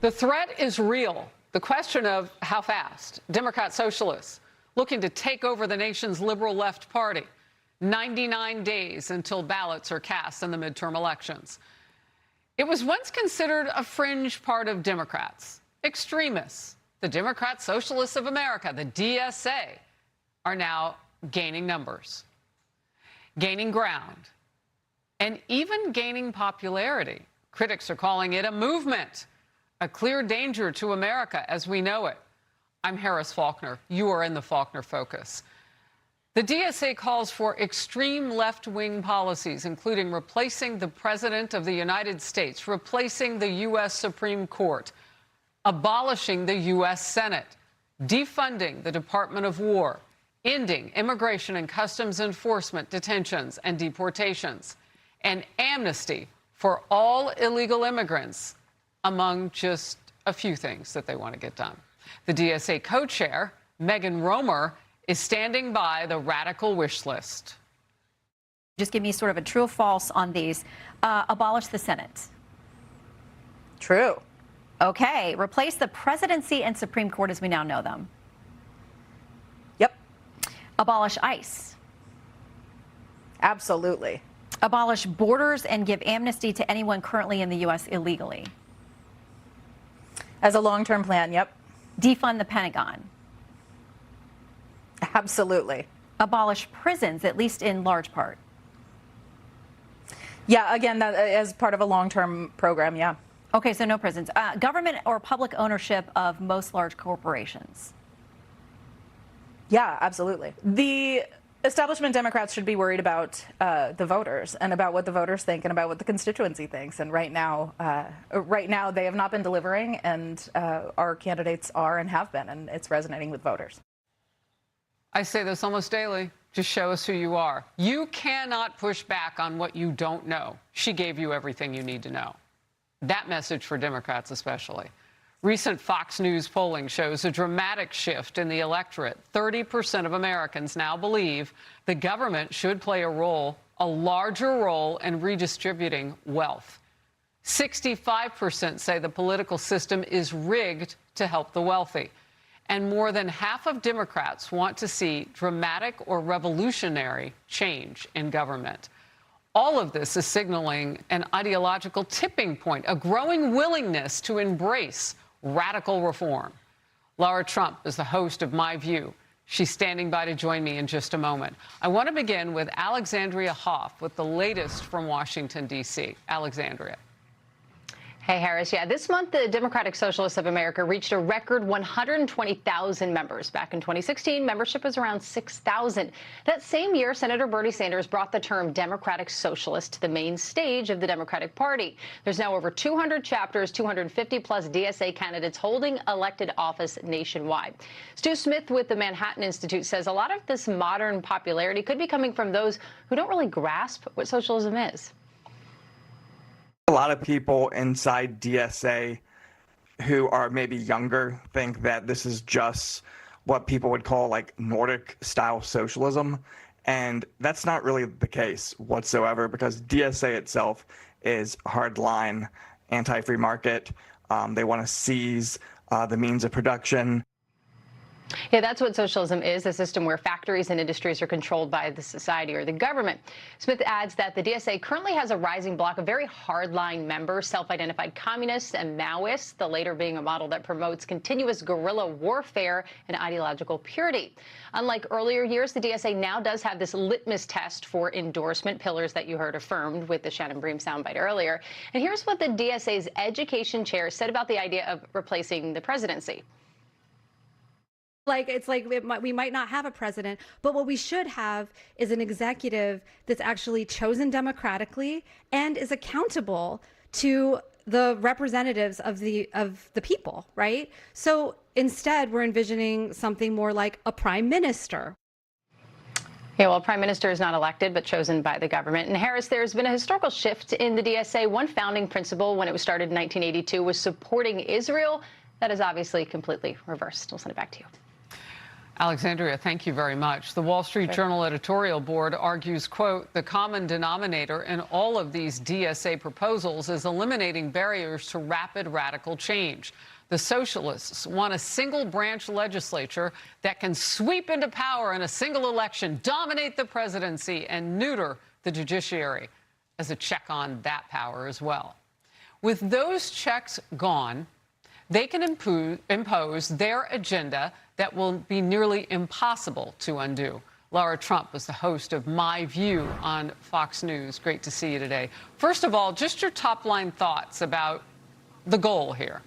The threat is real. The question of how fast. Democrat Socialists looking to take over the nation's liberal left party. 99 days until ballots are cast in the midterm elections. It was once considered a fringe part of Democrats. Extremists, the Democratic Socialists of America, the DSA, are now gaining numbers, gaining ground, and even gaining popularity. Critics are calling it a movement, a clear danger to America as we know it. I'm Harris Faulkner. You are in the Faulkner Focus. The DSA calls for extreme left-wing policies, including replacing the President of the United States, replacing the U.S. Supreme Court, abolishing the U.S. Senate, defunding the Department of War, ending immigration and customs enforcement detentions and deportations, and amnesty for all illegal immigrants, among just a few things that they want to get done. The DSA co-chair, Megan Romer, is standing by the radical wish list. Just give me sort of a true or false on these. Abolish the Senate. True. Okay. Replace the presidency and Supreme Court as we now know them. Yep. Abolish ICE. Absolutely. Abolish borders and give amnesty to anyone currently in the U.S. illegally. As a long-term plan, yep. Defund the Pentagon. Absolutely. Abolish prisons, at least in large part. Yeah, again, that as part of a long-term program, yeah. Okay, so no prisons. Government or public ownership of most large corporations. Yeah, absolutely. The establishment Democrats should be worried about the voters and about what the voters think and about what the constituency thinks. And right now they have not been delivering, and our candidates are and have been, and it's resonating with voters. I say this almost daily. Just show us who you are. You cannot push back on what you don't know. She gave you everything you need to know. That message for Democrats especially. Recent Fox News polling shows a dramatic shift in the electorate. 30% of Americans now believe the government should play a larger role in redistributing wealth. 65% say the political system is rigged to help the wealthy. And more than half of Democrats want to see dramatic or revolutionary change in government. All of this is signaling an ideological tipping point, a growing willingness to embrace radical reform. Lara Trump is the host of My View. She's standing by to join me in just a moment. I want to begin with Alexandria Hoff with the latest from Washington, D.C. Alexandria. Hey, Harris. Yeah, this month, the Democratic Socialists of America reached a record 120,000 members. Back in 2016, membership was around 6,000. That same year, Senator Bernie Sanders brought the term Democratic Socialist to the main stage of the Democratic Party. There's now over 200 chapters, 250-plus DSA candidates holding elected office nationwide. Stu Smith with the Manhattan Institute says a lot of this modern popularity could be coming from those who don't really grasp what socialism is. A lot of people inside DSA who are maybe younger think that this is just what people would call like Nordic style socialism. And that's not really the case whatsoever, because DSA itself is hardline anti-free market. They want to seize the means of production. Yeah, that's what socialism is, a system where factories and industries are controlled by the society or the government. Smith adds that the DSA currently has a rising bloc of very hardline members, self-identified communists and Maoists, the latter being a model that promotes continuous guerrilla warfare and ideological purity. Unlike earlier years, the DSA now does have this litmus test for endorsement, pillars that you heard affirmed with the Shannon Bream soundbite earlier. And here's what the DSA's education chair said about the idea of replacing the presidency. We might not have a president, but what we should have is an executive that's actually chosen democratically and is accountable to the representatives of the people, right? So instead, we're envisioning something more like a prime minister. Yeah, well, prime minister is not elected, but chosen by the government. And Harris, there's been a historical shift in the DSA. One founding principle when it was started in 1982 was supporting Israel. That is obviously completely reversed. We'll send it back to you. Alexandria, thank you very much. The Wall Street Journal editorial board argues, quote, the common denominator in all of these DSA proposals is eliminating barriers to rapid radical change. The socialists want a single-branch legislature that can sweep into power in a single election, dominate the presidency, and neuter the judiciary as a check on that power as well. With those checks gone, they can impose their agenda that will be nearly impossible to undo. Lara Trump is the host of My View on Fox News. Great to see you today. First of all, just your top-line thoughts about the goal here.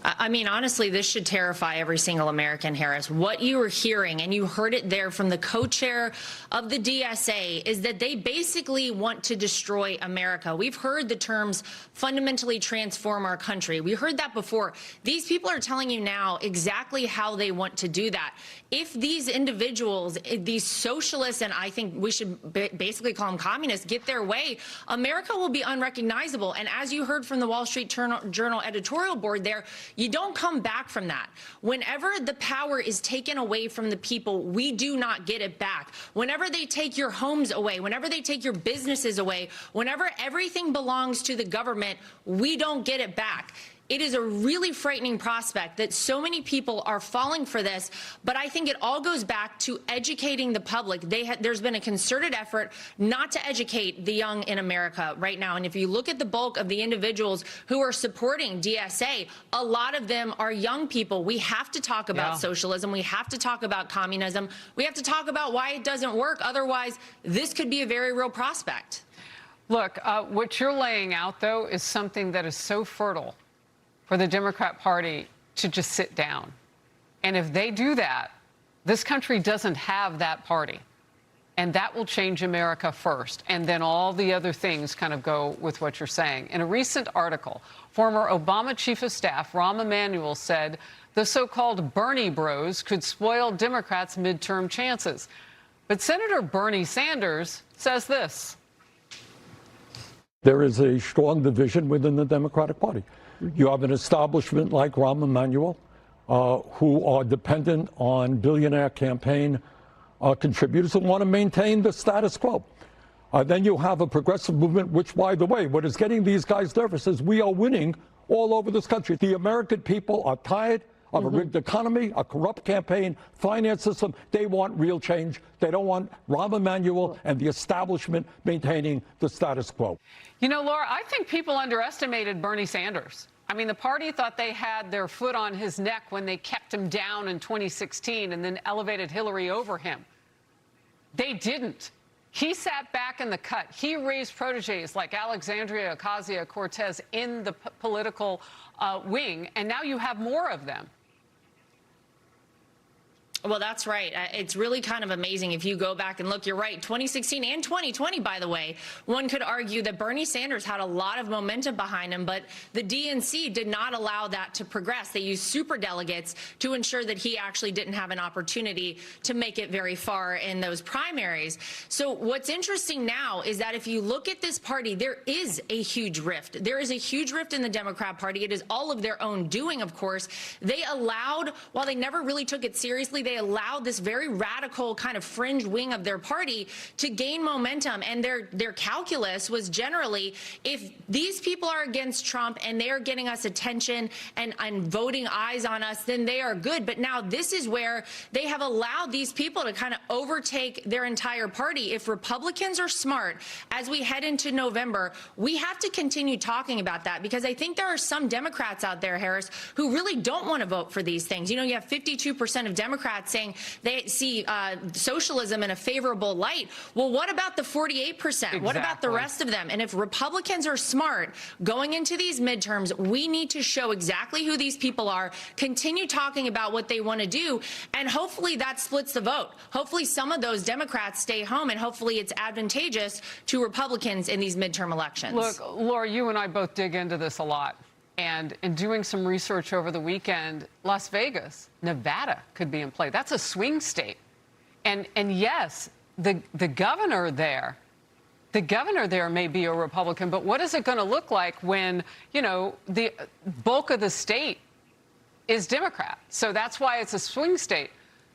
I mean, honestly, this should terrify every single American, Harris. What you are hearing, and you heard it there from the co-chair of the DSA, is that they basically want to destroy America. We've heard the terms fundamentally transform our country. We heard that before. These people are telling you now exactly how they want to do that. If these individuals, these socialists, and I think we should basically call them communists, get their way, America will be unrecognizable. And as you heard from the Wall Street Journal editorial board there, you don't come back from that. Whenever the power is taken away from the people, we do not get it back. Whenever they take your homes away, whenever they take your businesses away, whenever everything belongs to the government, we don't get it back. It is a really frightening prospect that so many people are falling for this, but I think it all goes back to educating the public. There's been a concerted effort not to educate the young in America right now. And if you look at the bulk of the individuals who are supporting DSA, a lot of them are young people. We have to talk about socialism. We have to talk about communism. We have to talk about why it doesn't work. Otherwise, this could be a very real prospect. Look, what you're laying out, though, is something that is so fertile for the Democrat Party to just sit down. And if they do that, this country doesn't have that party. And that will change America first. And then all the other things kind of go with what you're saying. In a recent article, former Obama Chief of Staff Rahm Emanuel said the so-called Bernie bros could spoil Democrats' midterm chances. But Senator Bernie Sanders says this. There is a strong division within the Democratic Party. You have an establishment like Rahm Emanuel, who are dependent on billionaire campaign contributors who want to maintain the status quo. Then you have a progressive movement, which, by the way, what is getting these guys nervous is we are winning all over this country. The American people are tired of a rigged economy, a corrupt campaign, finance system. They want real change. They don't want Rahm Emanuel and the establishment maintaining the status quo. You know, Laura, I think people underestimated Bernie Sanders. I mean, the party thought they had their foot on his neck when they kept him down in 2016 and then elevated Hillary over him. They didn't. He sat back in the cut. He raised proteges like Alexandria Ocasio-Cortez in the political wing, and now you have more of them. Well, that's right. It's really kind of amazing if you go back and look. You're right. 2016 and 2020, by the way, one could argue that Bernie Sanders had a lot of momentum behind him, but the DNC did not allow that to progress. They used superdelegates to ensure that he actually didn't have an opportunity to make it very far in those primaries. So what's interesting now is that if you look at this party, there is a huge rift. There is a huge rift in the Democrat Party. It is all of their own doing, of course. They allowed, while they never really took it seriously, they allowed this very radical kind of fringe wing of their party to gain momentum. And their calculus was generally, if these people are against Trump and they are getting us attention and voting eyes on us, then they are good. But now this is where they have allowed these people to kind of overtake their entire party. If Republicans are smart, as we head into November, we have to continue talking about that, because I think there are some Democrats out there, Harris, who really don't want to vote for these things. You know, you have 52% of Democrats saying they see socialism in a favorable light. Well, what about the 48%? Exactly. What about the rest of them? And if Republicans are smart going into these midterms, we need to show exactly who these people are, continue talking about what they want to do, and hopefully that splits the vote. Hopefully some of those Democrats stay home, and hopefully it's advantageous to Republicans in these midterm elections. Look, Laura, you and I both dig into this a lot. And in doing some research over the weekend, Las Vegas, Nevada could be in play. That's a swing state. And yes, the governor there may be a Republican, but what is it going to look like when, you know, the bulk of the state is Democrat. So that's why it's a swing state.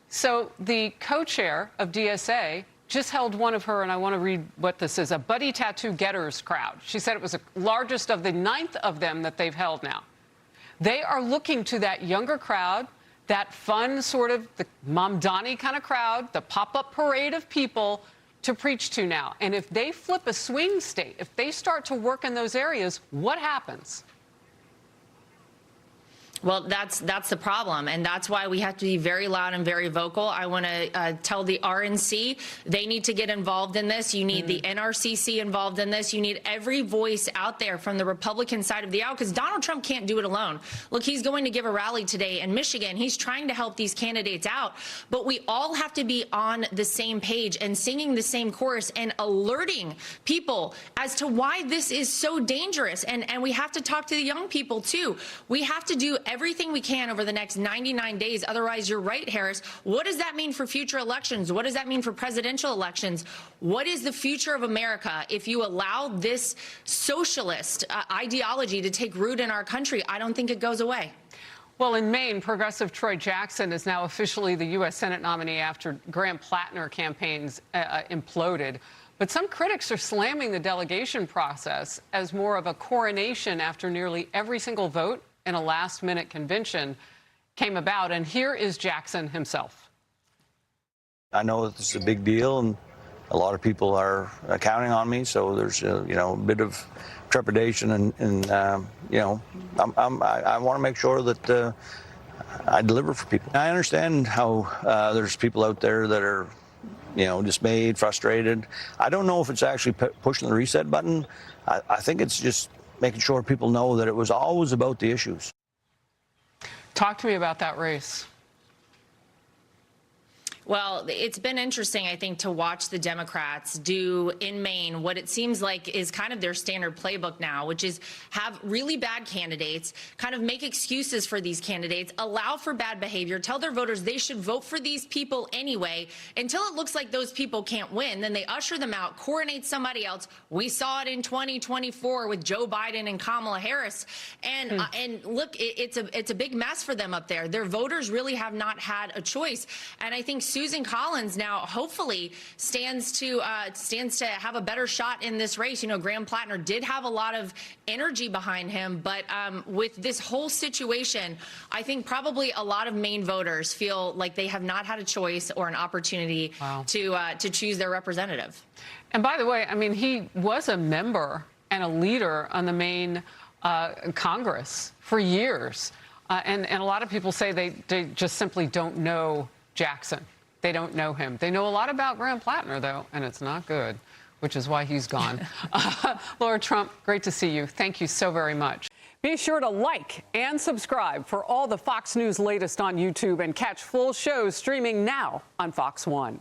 So the co-chair of DSA just held one of her, and I want to read what this is, a Buddy Tattoo Getters crowd. She said it was the largest of the 9th of them that they've held now. They are looking to that younger crowd, that fun sort of the Mamdani kind of crowd, the pop-up parade of people to preach to now. And if they flip a swing state, if they start to work in those areas, what happens? Well, that's the problem, and that's why we have to be very loud and very vocal. I want to tell the RNC they need to get involved in this. You need the NRCC involved in this. You need every voice out there from the Republican side of the aisle, because Donald Trump can't do it alone. Look, he's going to give a rally today in Michigan. He's trying to help these candidates out, but we all have to be on the same page and singing the same chorus and alerting people as to why this is so dangerous. And we have to talk to the young people, too. We have to do everything we can over the next 99 days. Otherwise, you're right, Harris. What does that mean for future elections? What does that mean for presidential elections? What is the future of America if you allow this socialist ideology to take root in our country? I don't think it goes away. Well, in Maine, progressive Troy Jackson is now officially the U.S. Senate nominee after Graham Plattner campaigns imploded. But some critics are slamming the delegation process as more of a coronation after nearly every single vote in a last-minute convention came about. And here is Jackson himself. I know that this is a big deal, and a lot of people are counting on me. So there's a bit of trepidation, and I want to make sure that I deliver for people. I understand how there's people out there that are dismayed, frustrated. I don't know if it's actually pushing the reset button. I think it's just making sure people know that it was always about the issues. Talk to me about that race. Well, it's been interesting, I think, to watch the Democrats do in Maine what it seems like is kind of their standard playbook now, which is have really bad candidates, kind of make excuses for these candidates, allow for bad behavior, tell their voters they should vote for these people anyway, until it looks like those people can't win. Then they usher them out, coronate somebody else. We saw it in 2024 with Joe Biden and Kamala Harris. And look, it's a big mess for them up there. Their voters really have not had a choice. And I think Susan Collins now hopefully stands to have a better shot in this race. Graham Plattner did have a lot of energy behind him, but with this whole situation, I think probably a lot of Maine voters feel like they have not had a choice or an opportunity to choose their representative. And by the way, I mean, he was a member and a leader on the Maine Congress for years. And a lot of people say they just simply don't know Jackson. They don't know him. They know a lot about Graham Plattner, though, and it's not good, which is why he's gone. Lara Trump, great to see you. Thank you so very much. Be sure to like and subscribe for all the Fox News latest on YouTube, and catch full shows streaming now on Fox One.